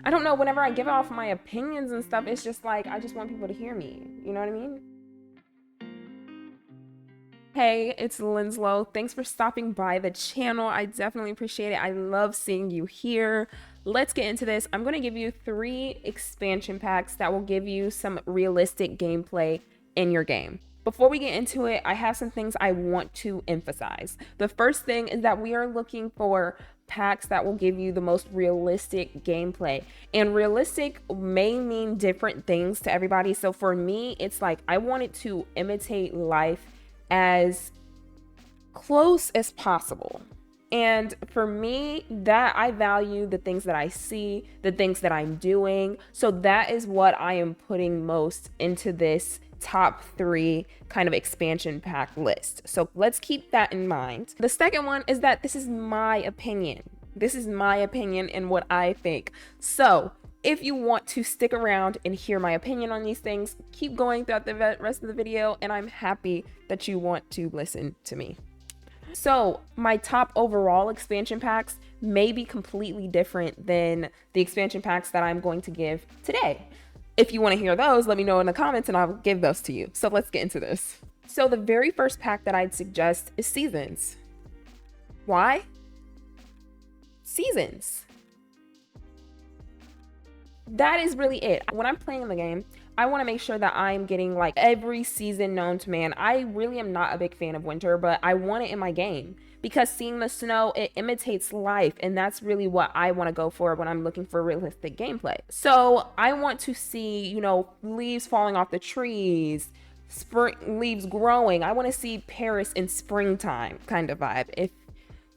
I don't know, whenever I give off my opinions and stuff, it's just like, I just want people to hear me. You know what I mean? Hey, it's Linslow. Thanks for stopping by the channel. I definitely appreciate it. I love seeing you here. Let's get into this. I'm going to give you 3 expansion packs that will give you some realistic gameplay in your game. Before we get into it, I have some things I want to emphasize. The first thing is that we are looking for packs that will give you the most realistic gameplay. And realistic may mean different things to everybody. So for me, it's like I want it to imitate life as close as possible. And for me, that I value the things that I see, the things that I'm doing. So that is what I am putting most into this top 3 kind of expansion pack list. So let's keep that in mind. The second one is that this is my opinion. This is my opinion and what I think. So if you want to stick around and hear my opinion on these things, keep going throughout the rest of the video, and I'm happy that you want to listen to me. So my top overall expansion packs may be completely different than the expansion packs that I'm going to give today. If you want to hear those, let me know in the comments and I'll give those to you. So let's get into this. So the very first pack that I'd suggest is Seasons. Why? Seasons. That is really it. When I'm playing the game, I want to make sure that I'm getting like every season known to man. I really am not a big fan of winter, but I want it in my game because seeing the snow, it imitates life. And that's really what I want to go for when I'm looking for realistic gameplay. So I want to see, you know, leaves falling off the trees, spring leaves growing. I want to see Paris in springtime kind of vibe, if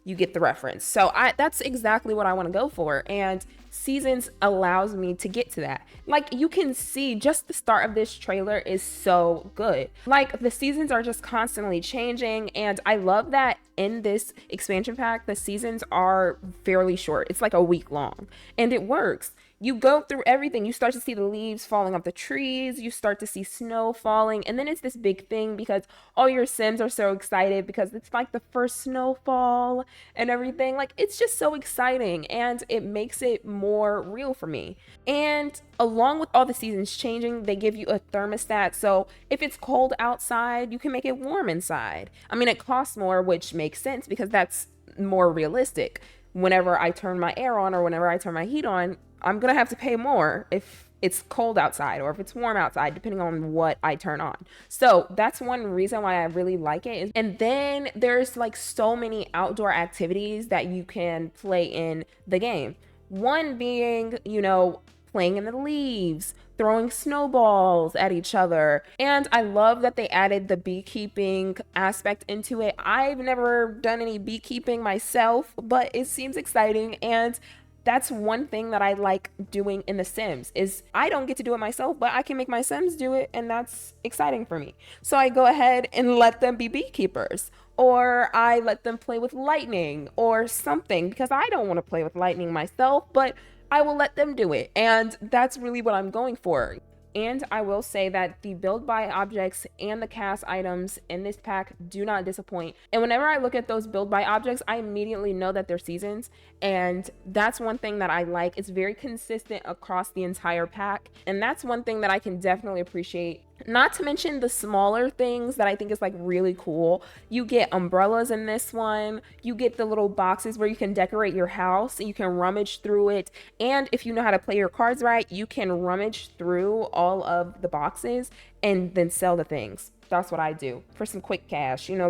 you get the reference. So that's exactly what I want to go for. And Seasons allows me to get to that. Like you can see just the start of this trailer is so good. Like the seasons are just constantly changing. And I love that in this expansion pack, the seasons are fairly short. It's like a week long and it works. You go through everything. You start to see the leaves falling off the trees. You start to see snow falling. And then it's this big thing because all your Sims are so excited because it's like the first snowfall and everything. Like it's just so exciting and it makes it more real for me. And along with all the seasons changing, they give you a thermostat. So if it's cold outside, you can make it warm inside. I mean, it costs more, which makes sense because that's more realistic. Whenever I turn my air on or whenever I turn my heat on, I'm gonna have to pay more if it's cold outside or if it's warm outside, depending on what I turn on. So that's one reason why I really like it. And then there's like so many outdoor activities that you can play in the game. One being, you know, playing in the leaves, throwing snowballs at each other. And I love that they added the beekeeping aspect into it. I've never done any beekeeping myself, but it seems exciting. And that's one thing that I like doing in The Sims is I don't get to do it myself, but I can make my Sims do it, and that's exciting for me. So I go ahead and let them be beekeepers, or I let them play with lightning or something because I don't want to play with lightning myself, but I will let them do it. And that's really what I'm going for. And I will say that the build buy objects and the cast items in this pack do not disappoint. And whenever I look at those build buy objects, I immediately know that they're seasons. And that's one thing that I like. It's very consistent across the entire pack. And that's one thing that I can definitely appreciate. Not to mention the smaller things that I think is like really cool. You get umbrellas in this one. You get the little boxes where you can decorate your house and you can rummage through it. And if you know how to play your cards right, you can rummage through all of the boxes and then sell the things. That's what I do for some quick cash, you know,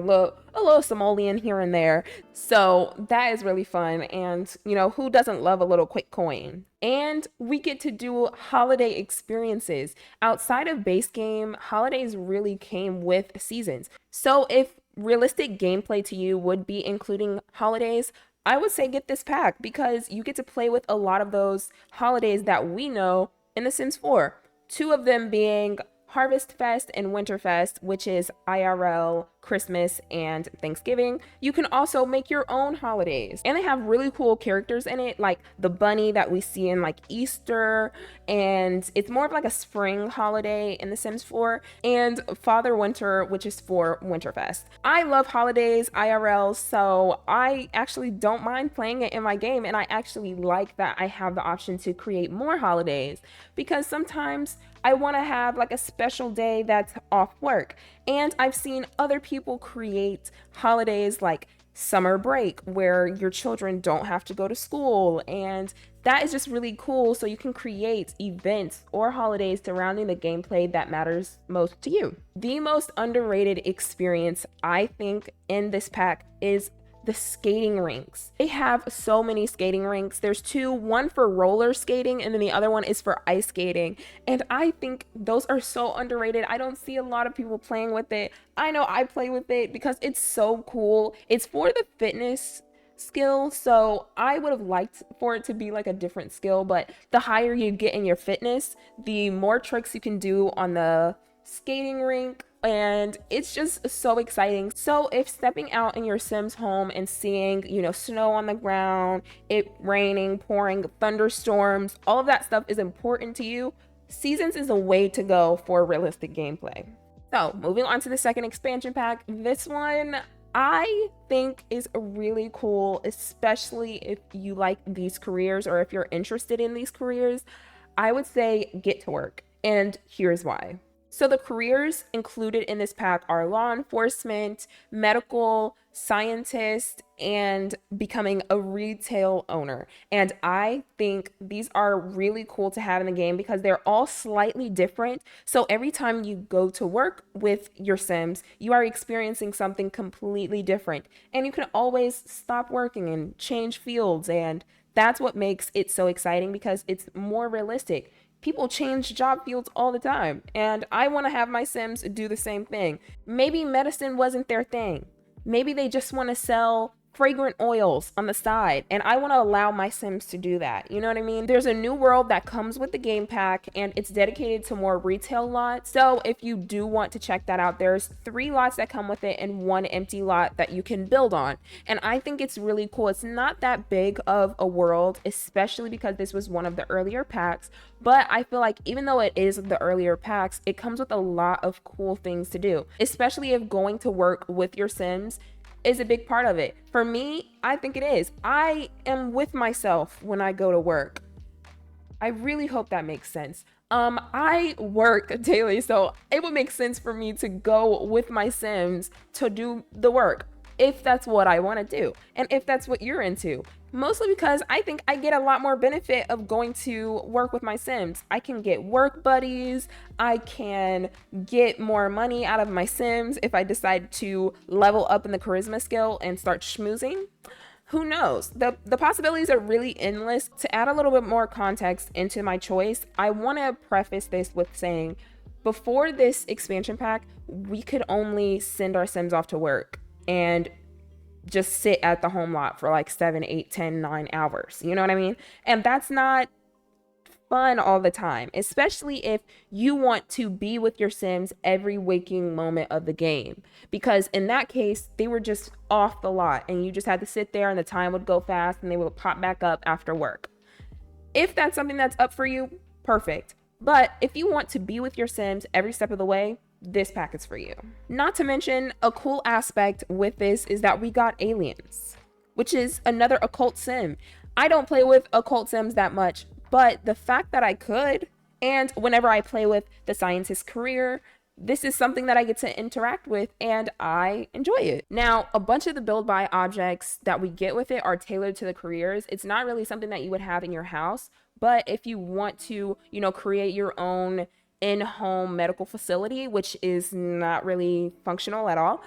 a little simoleon here and there. So that is really fun. And, you know, who doesn't love a little quick coin? And we get to do holiday experiences. Outside of base game, holidays really came with seasons. So if realistic gameplay to you would be including holidays, I would say get this pack because you get to play with a lot of those holidays that we know in The Sims 4. 2 of them being Harvest Fest and Winter Fest, which is IRL Christmas and Thanksgiving. You can also make your own holidays. And they have really cool characters in it, like the bunny that we see in like Easter, and it's more of like a spring holiday in The Sims 4, and Father Winter, which is for Winterfest. I love holidays IRL, so I actually don't mind playing it in my game, and I actually like that I have the option to create more holidays, because sometimes I want to have like a special day that's off work. And I've seen other people create holidays like summer break where your children don't have to go to school, and that is just really cool. So you can create events or holidays surrounding the gameplay that matters most to you. The most underrated experience I think in this pack is the skating rinks. They have so many skating rinks. There's two, one for roller skating and then the other one is for ice skating. And I think those are so underrated. I don't see a lot of people playing with it. I know I play with it because it's so cool. It's for the fitness skill, so I would have liked for it to be like a different skill, but the higher you get in your fitness, the more tricks you can do on the skating rink, and it's just so exciting. So if stepping out in your Sims home and seeing, snow on the ground, it raining, pouring, thunderstorms, all of that stuff is important to you, Seasons is a way to go for realistic gameplay. So moving on to the second expansion pack, this one I think is really cool, especially if you like these careers or if you're interested in these careers. I would say get to work, and here's why. So the careers included in this pack are law enforcement, medical, scientist, and becoming a retail owner. And I think these are really cool to have in the game because they're all slightly different. So every time you go to work with your Sims, you are experiencing something completely different. And you can always stop working and change fields. And that's what makes it so exciting because it's more realistic. People change job fields all the time, and I want to have my Sims do the same thing. Maybe medicine wasn't their thing. Maybe they just want to sell fragrant oils on the side, and I want to allow my Sims to do that. You know what I mean? There's a new world that comes with the game pack, and it's dedicated to more retail lots. So if you do want to check that out, there's 3 lots that come with it and 1 empty lot that you can build on. And I think it's really cool. It's not that big of a world, especially because this was one of the earlier packs. But I feel like even though it is the earlier packs, it comes with a lot of cool things to do, especially if going to work with your Sims is a big part of it. For me, I think it is. I am with myself when I go to work. I really hope that makes sense. I work daily, so it would make sense for me to go with my Sims to do the work, if that's what I want to do, and if that's what you're into. Mostly because I think I get a lot more benefit of going to work with my Sims. I can get work buddies, I can get more money out of my Sims if I decide to level up in the charisma skill and start schmoozing. Who knows? The possibilities are really endless. To add a little bit more context into my choice, I want to preface this with saying, before this expansion pack, we could only send our Sims off to work and just sit at the home lot for like 7, 8, 10, 9 hours. You know what I mean? And that's not fun all the time, especially if you want to be with your Sims every waking moment of the game. Because in that case, they were just off the lot and you just had to sit there and the time would go fast and they would pop back up after work. If that's something that's up for you, perfect. But if you want to be with your Sims every step of the way, this pack is for you. Not to mention, a cool aspect with this is that we got aliens, which is another occult sim. I don't play with occult sims that much, but the fact that I could, and whenever I play with the scientist career, this is something that I get to interact with and I enjoy it. Now, a bunch of the build by objects that we get with it are tailored to the careers. It's not really something that you would have in your house, but if you want to, create your own in-home medical facility, which is not really functional at all,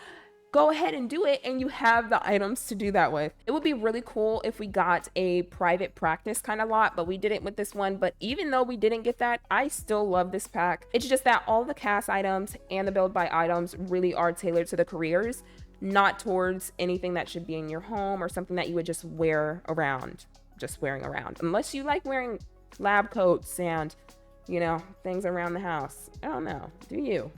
go ahead and do it, and you have the items to do that with. It would be really cool if we got a private practice kind of lot, but we didn't with this one. But even though we didn't get that, I still love this pack. It's just that all the cast items and the build by items really are tailored to the careers, not towards anything that should be in your home or something that you would just wear around, just wearing around. Unless you like wearing lab coats and things around the house. I don't know. Do you?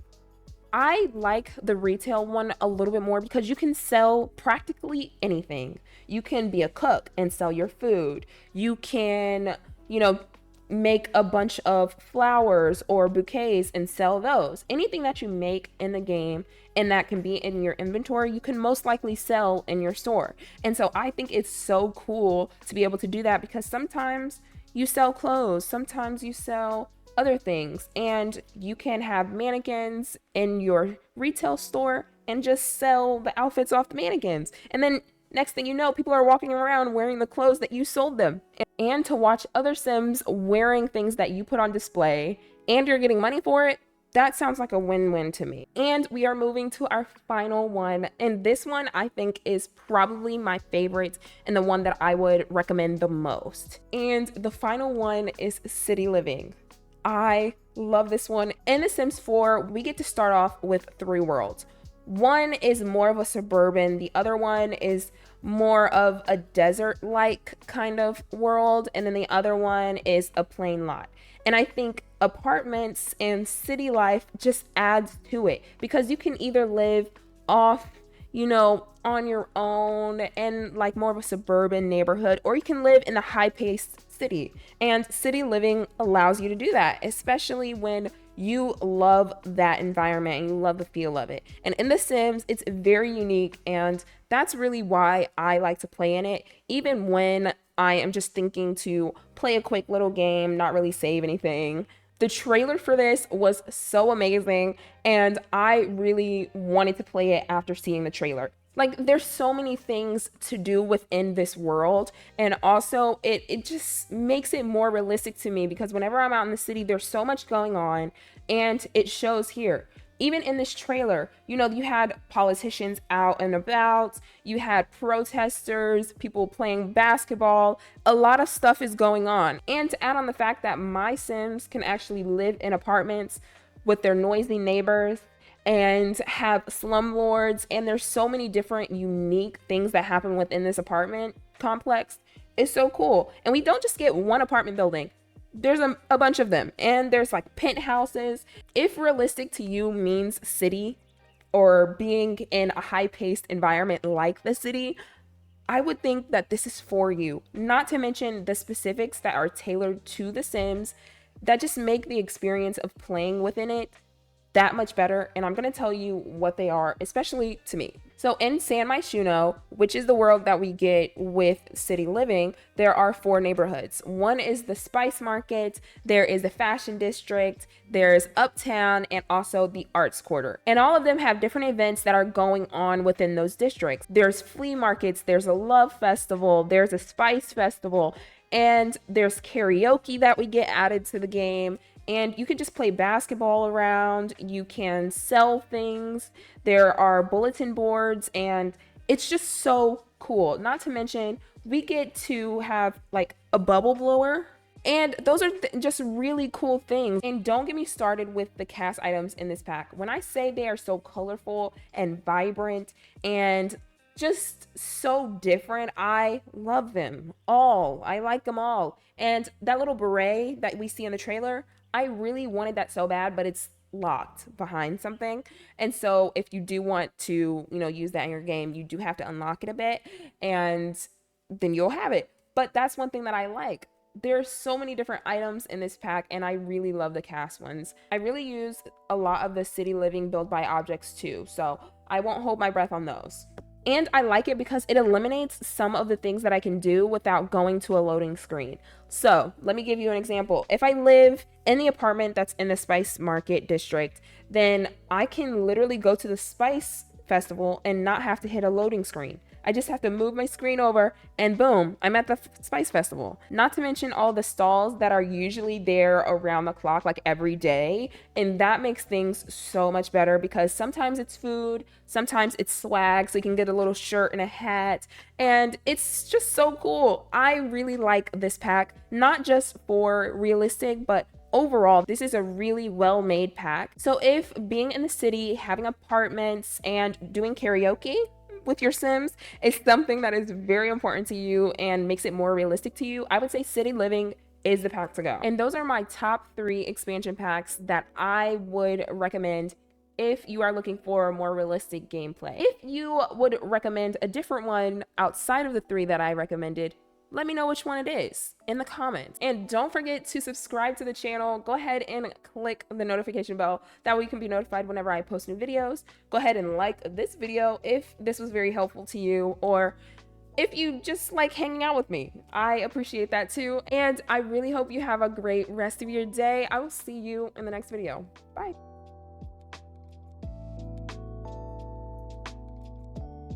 I like the retail one a little bit more because you can sell practically anything. You can be a cook and sell your food. You can, you know, make a bunch of flowers or bouquets and sell those. Anything that you make in the game and that can be in your inventory, you can most likely sell in your store. And so I think it's so cool to be able to do that because sometimes you sell clothes, sometimes you sell other things, and you can have mannequins in your retail store and just sell the outfits off the mannequins. And then next thing you know, people are walking around wearing the clothes that you sold them. And to watch other Sims wearing things that you put on display and you're getting money for it, that sounds like a win-win to me. And we are moving to our final one. And this one I think is probably my favorite and the one that I would recommend the most. And the final one is city living. I love this one. In The Sims 4, we get to start off with 3 worlds. One is more of a suburban, the other one is more of a desert-like kind of world, and then the other one is a plain lot. And I think apartments and city life just adds to it because you can either live off, on your own in like more of a suburban neighborhood, or you can live in a high-paced city. And city living allows you to do that, especially when you love that environment and you love the feel of it. And in The Sims, it's very unique, and that's really why I like to play in it, even when I am just thinking to play a quick little game, not really save anything. The trailer for this was so amazing, and I really wanted to play it after seeing the trailer. Like, there's so many things to do within this world, and also it just makes it more realistic to me because whenever I'm out in the city, there's so much going on, and it shows here. Even in this trailer, you had politicians out and about, you had protesters, people playing basketball, a lot of stuff is going on. And to add on the fact that my Sims can actually live in apartments with their noisy neighbors and have slumlords, and there's so many different unique things that happen within this apartment complex. It's so cool. And we don't just get one apartment building. There's a bunch of them, and there's like penthouses. If realistic to you means city or being in a high-paced environment like the city, I would think that this is for you. Not to mention the specifics that are tailored to The Sims that just make the experience of playing within it that much better, and I'm going to tell you what they are, especially to me. So in San Myshuno, which is the world that we get with city living, there are 4 neighborhoods. One is the Spice Market, there is the Fashion District, there's Uptown, and also the Arts Quarter. And all of them have different events that are going on within those districts. There's flea markets, there's a love festival, there's a spice festival, and there's karaoke that we get added to the game. And you can just play basketball around, you can sell things, there are bulletin boards, and it's just so cool. Not to mention, we get to have like a bubble blower, and those are just really cool things. And don't get me started with the cast items in this pack. When I say they are so colorful and vibrant and just so different, I love them all. I like them all. And that little beret that we see in the trailer, I really wanted that so bad, but it's locked behind something. And so if you do want to, use that in your game, you do have to unlock it a bit, and then you'll have it. But that's one thing that I like. There's so many different items in this pack, and I really love the cast ones. I really use a lot of the city living build by objects too, so I won't hold my breath on those. And I like it because it eliminates some of the things that I can do without going to a loading screen. So let me give you an example. If I live in the apartment that's in the Spice Market district, then I can literally go to the Spice Festival and not have to hit a loading screen. I just have to move my screen over and boom, I'm at the Spice Festival. Not to mention all the stalls that are usually there around the clock, like every day. And that makes things so much better because sometimes it's food, sometimes it's swag, so you can get a little shirt and a hat. And it's just so cool. I really like this pack, not just for realistic, but overall, this is a really well-made pack. So if being in the city, having apartments, and doing karaoke with your Sims is something that is very important to you and makes it more realistic to you, I would say city living is the pack to go. And those are my top 3 expansion packs that I would recommend if you are looking for more realistic gameplay. If you would recommend a different one outside of the 3 that I recommended, let me know which one it is in the comments. And don't forget to subscribe to the channel. Go ahead and click the notification bell. That way you can be notified whenever I post new videos. Go ahead and like this video if this was very helpful to you, or if you just like hanging out with me. I appreciate that too. And I really hope you have a great rest of your day. I will see you in the next video. Bye.